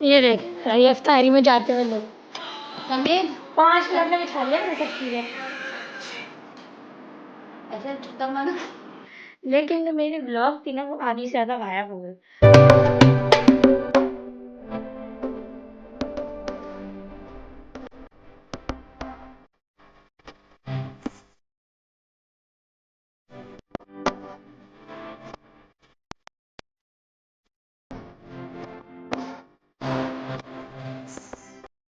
ये देख ये इफ्तारी में जाते हुए लोग हमें 5 मिनट में बिठा लिया मैं सब चीज़ें ऐसे छुट्टा मानो। लेकिन जो मेरी ब्लॉग थी ना वो आधी से ज़्यादा गायब हो गई।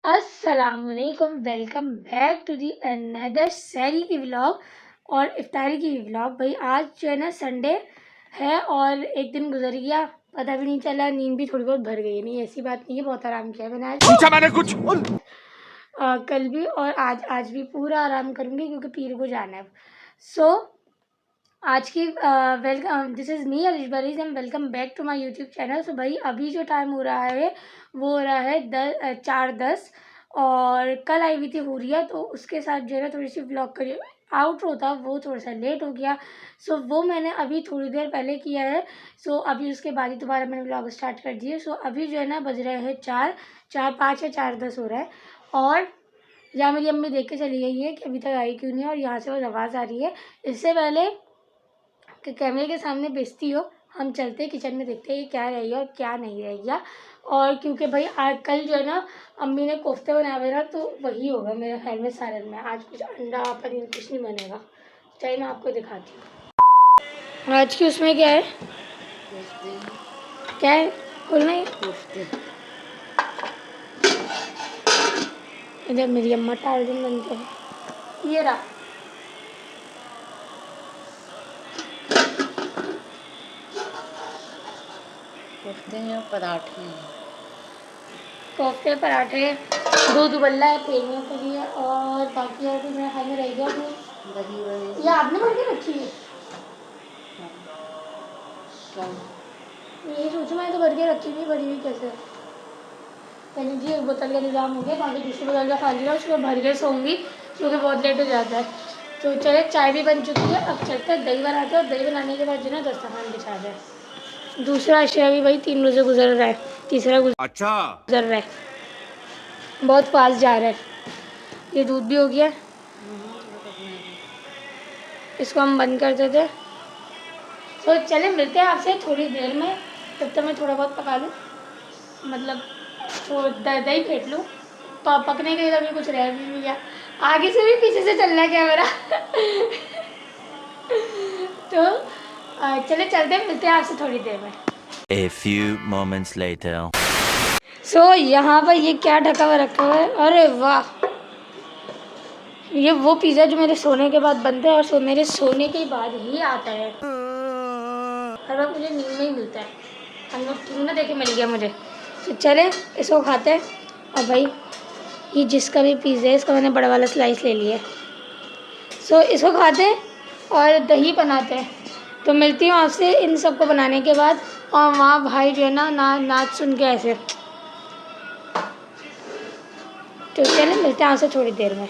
अस्सलामुअलैकुम, welcome back to the another सहरी की व्लॉग और इफ्तारी की व्लॉग। भाई आज जो है ना संडे है और एक दिन गुजर गया, पता भी नहीं चला, नींद भी थोड़ी बहुत भर गई। नहीं ऐसी बात नहीं है, बहुत आराम किया मैंने आज। पूछा मैंने कुछ कल भी और आज भी पूरा आराम करूँगी क्योंकि पीर को जाना है। सो आज की वेलकम, दिस इज़ मी अलिश बरीज and welcome back to my YouTube channel. So भाई अभी जो टाइम हो रहा है वो हो रहा है 4:10 और कल आई हुई थी हुरिया, तो उसके साथ जो है ना थोड़ी सी व्लॉग करी आउटरो था वो थोड़ा सा लेट हो गया। सो वो मैंने अभी थोड़ी देर पहले किया है। सो अभी उसके बाद ही दोबारा मैंने व्लॉग स्टार्ट कर दिया। सो अभी जो है ना बज रहे हैं 4:05 या 4:10 हो रहा है और यहाँ मेरी अम्मी देख के चली गई है कि अभी तक आई क्यों नहीं, और यहाँ से बस आवाज़ आ रही है। इससे पहले कि कैमरे के सामने बेइज्जती हो, हम चलते हैं किचन में, देखते हैं क्या रह गया और क्या नहीं रह गया। और क्योंकि भाई आज कल जो है ना अम्मी ने कोफ्ते बनाए हुए ना, तो वही होगा मेरे ख्याल में सालन में। आज कुछ अंडा पनीर कुछ नहीं बनेगा। चलिए मैं आपको दिखाती हूँ आज की उसमें क्या है। क्या है खोलना है इधर मेरी अम्मा टाइम बनते हैं। ये रहा कोफ्ते हैं और पराठे हैं। कोफ्ते पराठे, दूध उबलना है पेड़ियों के लिए और बाकी और भी मेरे ख्याल में रह गया। दही वही ये आपने भर के रखी है? यही सोचो, मैं तो भर के रखी हुई, भरी हुई कैसे। पहले जी एक बोतल का इंतजाम हो गया, बाकी दूसरी बोतल का खाली है, उसको भर के सोऊंगी क्योंकि बहुत लेट हो जाता है। तो चले चाय भी बन चुकी है, अब चलते हैं दही बनाते हैं और दही बनाने के बाद जो ना दस्तरखान बिछा जाए। दूसरा अशिया भी भाई 3 रोज़े गुजर रहा है, तीसरा गुजर रहा है, बहुत फास्ट जा रहा है। ये दूध भी हो गया, इसको हम बंद कर देते हैं। तो चले मिलते हैं आपसे थोड़ी देर में, तब तक मैं थोड़ा बहुत पका लूँ, मतलब दही फेंट लूँ। पकने के लिए अभी कुछ रह भी नहीं गया, आगे से भी पीछे से चलना है कैमरा। तो चले चलते हैं, मिलते हैं आपसे थोड़ी देर में। A few moments later. सो यहाँ पर ये क्या ढका हुआ रखा हुआ है, अरे वाह, ये वो पिज़्ज़ा जो मेरे सोने के बाद बनता है और मेरे सोने के बाद ही आता है। हर बार मुझे नींद में ही मिलता है, हम लोग टीम में देखे मिल गया मुझे। तो चले इसको खाते हैं। और भाई ये जिसका भी पिज़्ज़ा है इसका मैंने बड़ा वाला स्लाइस ले लिया है। सो इसको खाते हैं और दही बनाते हैं। तो मिलती हूँ आपसे इन सबको बनाने के बाद। और वहाँ भाई जो है ना नाच सुन के ऐसे। तो चले मिलते हैं आपसे थोड़ी देर में।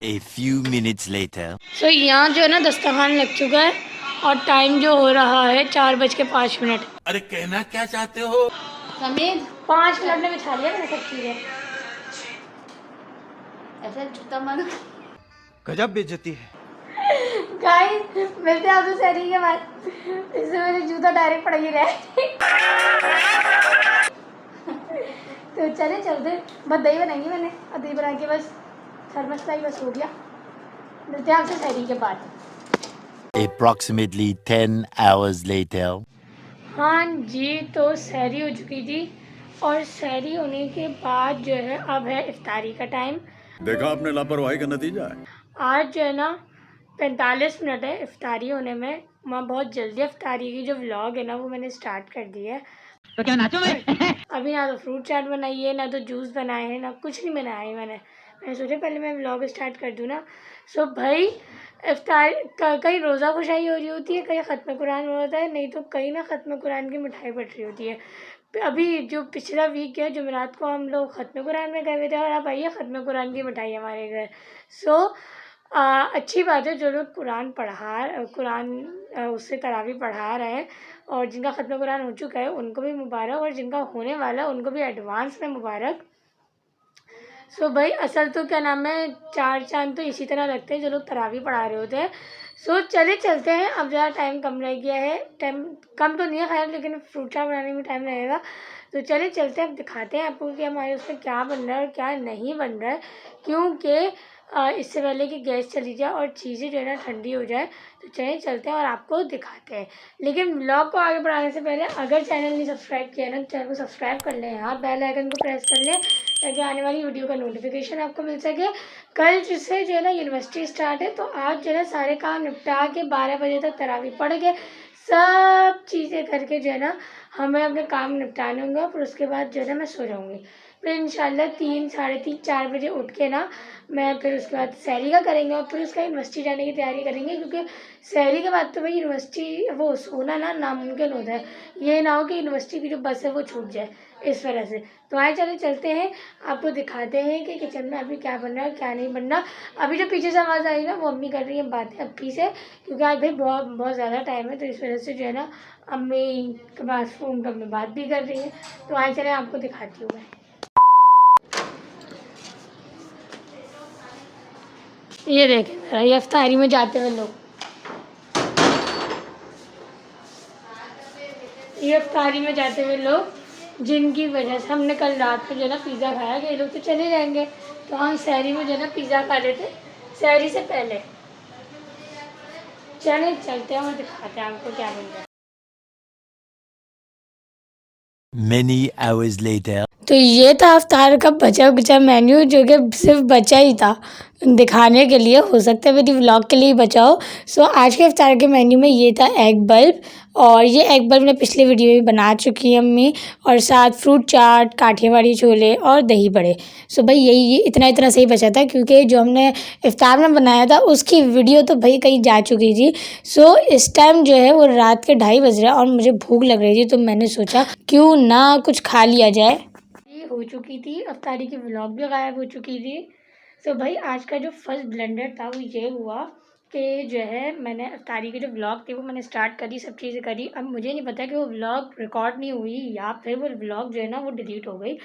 A few minutes later. सो यहाँ जो है ना दस्तरखान लग चुका है और टाइम जो हो रहा है 4:05। अरे कहना क्या चाहते हो? हमें 5 मिनट में बिछा लिया मैंने सब चीज़ें ऐसे छुट्टा मारो। गजब बेइज्जती है। गाइस मिलते हैं आपसे सहरी के बाद। इससे मेरे जूता डायरेक्ट पड़ ही रहा। तो चलते बस दही बनाएंगी मैंने, और दही बना के बस थर्मस का ही बस हो गया। मिलते हैं आपसे सहरी के बाद। Approximately 10 hours later. हाँ जी, तो सहरी हो चुकी थी और सहरी होने के बाद जो है अब है इफ्तारी का टाइम। देखा आपने लापरवाही का नतीजा है। आज जो है ना 45 मिनट है इफ्तारी होने में। मैं बहुत जल्दी इफ्तारी की जो व्लॉग है ना वो मैंने स्टार्ट कर दी है। तो क्या नाचो मैं? अभी ना तो फ्रूट चाट बनाई है, ना तो जूस बनाए हैं, ना कुछ नहीं बनाया है मैंने सोचा पहले मैं व्लॉग स्टार्ट कर दूँ ना। सो भाई इफ्तार कहीं रोज़ा खुशाई हो रही होती है, कहीं ख़त्म कुरान हो रहा है, नहीं तो कहीं ना ख़त्म कुरान की मिठाई बट रही होती है। अभी जो पिछला वीक है जुमेरात को हम लोग ख़त्म कुरान में गए हुए थे और अब आई है ख़त्म कुरान की मिठाई हमारे घर। सो अच्छी बात है जो लोग कुरान उससे तरावी पढ़ा रहे हैं और जिनका ख़त्म कुरान हो चुका है उनको भी मुबारक, और जिनका होने वाला है उनको भी एडवांस में मुबारक। सो भाई असल तो क्या नाम है, 4 चाँद तो इसी तरह लगते हैं जो लोग तरावी पढ़ा रहे होते हैं। सो चले चलते हैं, अब ज़्यादा टाइम कम रह गया है, टाइम कम तो नहीं है खैर, लेकिन फ्रूट चाट बनाने में टाइम लगेगा। तो चले चलते हैं, अब दिखाते हैं आपको कि हमारे उसमें क्या बन रहा है और क्या नहीं बन रहा है, क्योंकि इससे पहले कि गैस चली जाए और चीज़ें जो है ना ठंडी हो जाए। तो चलिए चलते हैं और आपको दिखाते हैं। लेकिन व्लॉग को आगे बढ़ाने से पहले अगर चैनल नहीं सब्सक्राइब किया ना, तो चैनल को सब्सक्राइब कर लें यार, बेल आइकन को प्रेस कर लें ताकि आने वाली वीडियो का नोटिफिकेशन आपको मिल सके। कल जिससे जो है ना यूनिवर्सिटी स्टार्ट है, तो आज जो है ना सारे काम निपटा के 12 बजे तक तरावी पढ़ के सब चीज़ें करके जो है ना हमें अपने काम निपटाने होंगे, फिर उसके बाद जो है ना मैं सो जाऊँगी। फिर इंशाल्लाह 3 साढ़े 3 4 बजे उठ के ना मैं फिर उसके बाद सहरी का करेंगे और फिर उसका यूनिवर्सिटी जाने की तैयारी करेंगे, क्योंकि सहरी के बाद तो भाई यूनिवर्सिटी वो सोना ना नामुमकिन होता है। ये ना हो कि यूनिवर्सिटी की जो बस है वो छूट जाए इस वजह से। तो आए चलते हैं, आपको दिखाते हैं कि किचन में अभी क्या बन रहा है क्या नहीं बन रहा। अभी जो पीछे से आवाज़ आई ना वो अम्मी कर रही है बातें अप्पी से, क्योंकि आज भाई बहुत बहुत ज़्यादा टाइम है, तो इस वजह से जो है ना अम्मी के पास फ़ोन पर बात भी कर रही है। तो आए चले आपको दिखाती हूँ मैं। ये देखें ज़रा, ये इफ्तारी में जाते हुए लोग, ये इफ्तारी में जाते हुए लोग जिनकी वजह से हमने कल रात में जो है ना पिज़्ज़ा खाया कि ये लोग तो चले जाएंगे, तो हम सहरी में जो है ना पिज़्ज़ा खा रहे थे सहरी से पहले। चले चलते हैं और दिखाते हैं आपको क्या बन रहा है। Many hours later. तो ये था इफ्तार का बचा कुचा मेन्यू, जो कि सिर्फ बचा ही था दिखाने के लिए, हो सकता है मेरी व्लॉग के लिए ही बचा हो। सो आज के इफ्तार के मेन्यू में ये था एग बल्ब, और ये एग बल्ब ने पिछले वीडियो में बना चुकी है अम्मी, और साथ फ्रूट चाट, काठियावाड़ी छोले और दही बड़े। सो भाई यही ये इतना सही बचा था, क्योंकि जो हमने इफ्तार में बनाया था उसकी वीडियो तो भाई कहीं जा चुकी थी। सो इस टाइम जो है वो रात के 2:30 बज रहे हैं और मुझे भूख लग रही थी, तो मैंने सोचा क्यों ना कुछ खा लिया जाए। हो चुकी थी अफ्तारी की, व्लॉग भी गायब हो चुकी थी। सो भाई आज का जो फर्स्ट ब्लेंडर था वो ये हुआ कि जो है मैंने अफ्तारी के जो व्लॉग थे वो मैंने स्टार्ट करी, सब चीज़ें करी। अब मुझे नहीं पता कि वो व्लॉग रिकॉर्ड नहीं हुई या फिर वो व्लॉग जो है ना वो डिलीट हो गई,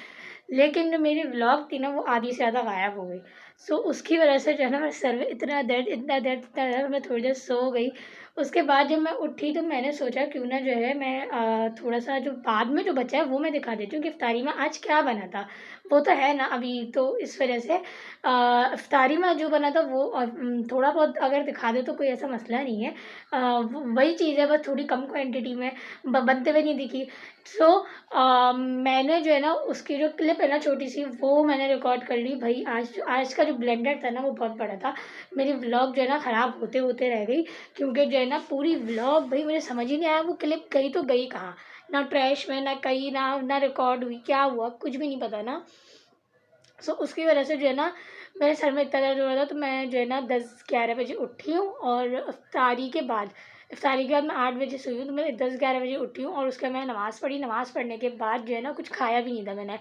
लेकिन जो मेरी व्लॉग थी ना वो आधी से ज़्यादा गायब हो गई। सो उसकी वजह से जो है ना मेरे सर में इतना दर्द, मैं थोड़ी देर सो गई। उसके बाद जब मैं उठी तो मैंने सोचा क्यों ना जो है मैं थोड़ा सा जो बाद में जो बचा है वो मैं दिखा देती हूँ कि इफ्तारी में आज क्या बना था। वो तो है ना अभी, तो इस वजह से इफ्तारी में जो बना था वो थोड़ा बहुत अगर दिखा दे तो कोई ऐसा मसला नहीं है। वही चीज़ है, बस थोड़ी कम क्वांटिटी में बनते हुए नहीं दिखी। सो मैंने जो है ना उसकी जो क्लिप है ना छोटी सी, वो मैंने रिकॉर्ड कर ली। भाई आज का जो ब्लेंडर था ना वो बहुत बड़ा था, मेरी व्लॉग जो है ना ख़राब होते होते रह गई, क्योंकि जो है ना पूरी व्लॉग भाई मुझे समझ ही नहीं आया वो क्लिप गई तो गई कहाँ, ना ट्रैश में, ना कहीं, ना रिकॉर्ड हुई, क्या हुआ कुछ भी नहीं पता ना। सो उसकी वजह से जो है ना मेरे सर में इतना दर्द हो रहा था, तो मैं जो है ना 10-11 बजे उठी हूँ, और इफ्तारी के बाद मैं 8 बजे सोई हूँ, तो मैं 10-11 बजे उठी हूँ, और उसके मैं नमाज़ पढ़ी। नमाज़ पढ़ने के बाद जो है ना कुछ खाया भी नहीं था मैंने,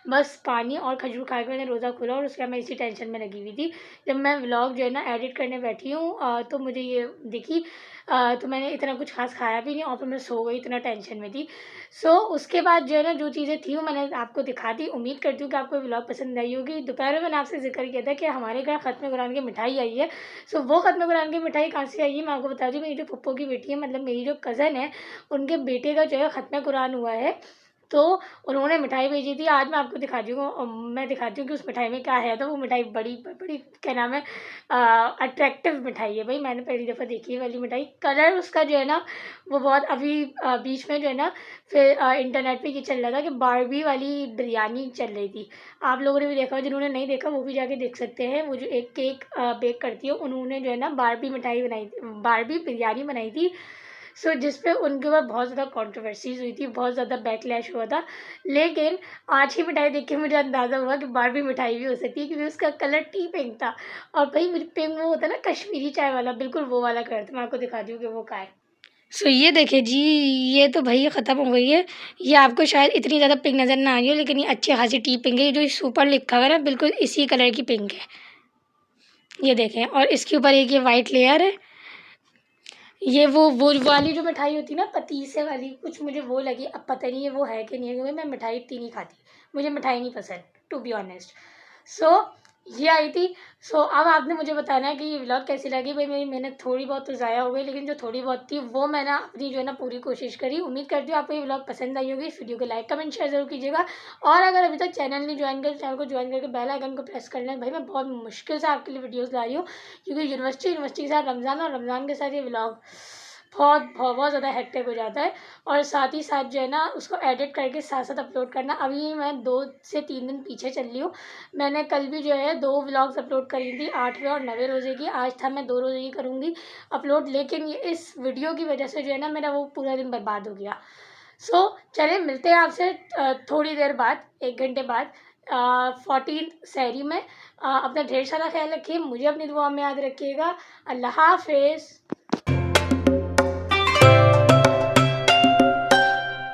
बस पानी और खजूर खा के मैंने रोज़ा खोला, और उसके बाद मैं इसी टेंशन में लगी हुई थी। जब मैं व्लॉग जो है ना एडिट करने बैठी हूँ तो मुझे ये दिखी, तो मैंने इतना कुछ खास खाया भी नहीं, और फिर मैं सो गई, इतना टेंशन में थी। सो उसके बाद जो है ना जो चीज़ें थी वो मैंने आपको दिखा दी। उम्मीद करती हूँ कि आपको व्लॉग पसंद आई होगी। दोपहर में मैंने आपसे ज़िक्र किया था कि हमारे घर ख़त्म कुरान की मिठाई आई है। सो वो ख़त्म कुरान की मिठाई कहाँ से आई है मैं आपको बता दूँ। मेरी जो पप्पो की बेटी है, मतलब मेरी जो कज़न है, उनके बेटे का जो है ख़त्म कुरान हुआ है, तो उन्होंने मिठाई भेजी थी। आज मैं आपको दिखाती हूँ, मैं दिखाती हूँ कि उस मिठाई में क्या है। तो वो मिठाई बड़ी बड़ी क्या नाम है, अट्रैक्टिव मिठाई है भाई, मैंने पहली दफ़ा देखी है वाली मिठाई। कलर उसका जो है ना वो बहुत अभी बीच में जो है ना फिर इंटरनेट पे ये चल रहा था कि बारबी वाली बिरयानी चल रही थी। आप लोगों ने भी देखा हो, जिन्होंने नहीं देखा वो भी जाके देख सकते हैं। वो जो एक केक बेक करती है, उन्होंने जो है ना बारबी मिठाई बनाई थी, बारबी बिरयानी बनाई थी। सो जिस पे उनके ऊपर बहुत ज़्यादा कंट्रोवर्सीज़ हुई थी, बहुत ज़्यादा बैकलैश हुआ था। लेकिन आज ही मिठाई देख के मुझे अंदाज़ा हुआ कि बारबी मिठाई भी हो सकती है, क्योंकि उसका कलर टी पिंक था। और भाई मुझे पिंक वो होता है ना कश्मीरी चाय वाला, बिल्कुल वो वाला कलर था। मैं आपको दिखाती हूँ कि वो क्या है। सो ये देखिए जी, ये तो भई ख़त्म हो गई है। ये आपको शायद इतनी ज़्यादा पिंक नज़र ना आ रही हो, लेकिन ये अच्छी खासी टी पिंक है। ये जो सुपर लिखा हुआ है ना, बिल्कुल इसी कलर की पिंक है। ये देखें, और इसके ऊपर एक ये वाइट लेयर है। ये वो वाली जो मिठाई होती है ना पतीसे वाली, कुछ मुझे वो लगी, अब पता नहीं है वो है कि नहीं है, क्योंकि मैं मिठाई इतनी नहीं खाती, मुझे मिठाई नहीं पसंद टू बी ऑनेस्ट। सो ये आई थी। सो अब आपने मुझे बताना है कि ये व्लॉग कैसी लगी। भाई मेरी मेहनत थोड़ी बहुत तो ज़ाया हो गई, लेकिन जो थोड़ी बहुत थी वो मैंने अपनी जो है ना पूरी कोशिश करी। उम्मीद करती हूँ आपको ये व्लॉग पसंद आई होगी। इस वीडियो को लाइक कमेंट शेयर जरूर कीजिएगा, और अगर अभी तक चैनल नहीं ज्वाइन कर, चैनल को ज्वाइन करके बेल आइकन को प्रेस कर लें। भाई मैं बहुत मुश्किल से आपके लिए वीडियोज़ ला रही हूँ, क्योंकि यूनिवर्सिटी के साथ रमज़ान, और रमज़ान के साथ ये व्लॉग बहुत ज़्यादा हेक्टिक हो जाता है। और साथ ही साथ जो है ना उसको एडिट करके साथ साथ अपलोड करना। अभी मैं 2 से 3 दिन पीछे चल रही हूँ। मैंने कल भी जो है 2 व्लॉग्स अपलोड करी थी, 8वें और 9वें रोज़े की। आज था मैं 2 रोज़े की करूँगी अपलोड, लेकिन ये इस वीडियो की वजह से जो है ना मेरा वो पूरा दिन बर्बाद हो गया। सो चलिए मिलते हैं आपसे थोड़ी देर बाद, 1 घंटे बाद 14 सहरी में। अपना ढेर सारा ख्याल रखिए, मुझे अपनी दुआ में याद रखिएगा। अल्लाह हाफिज़।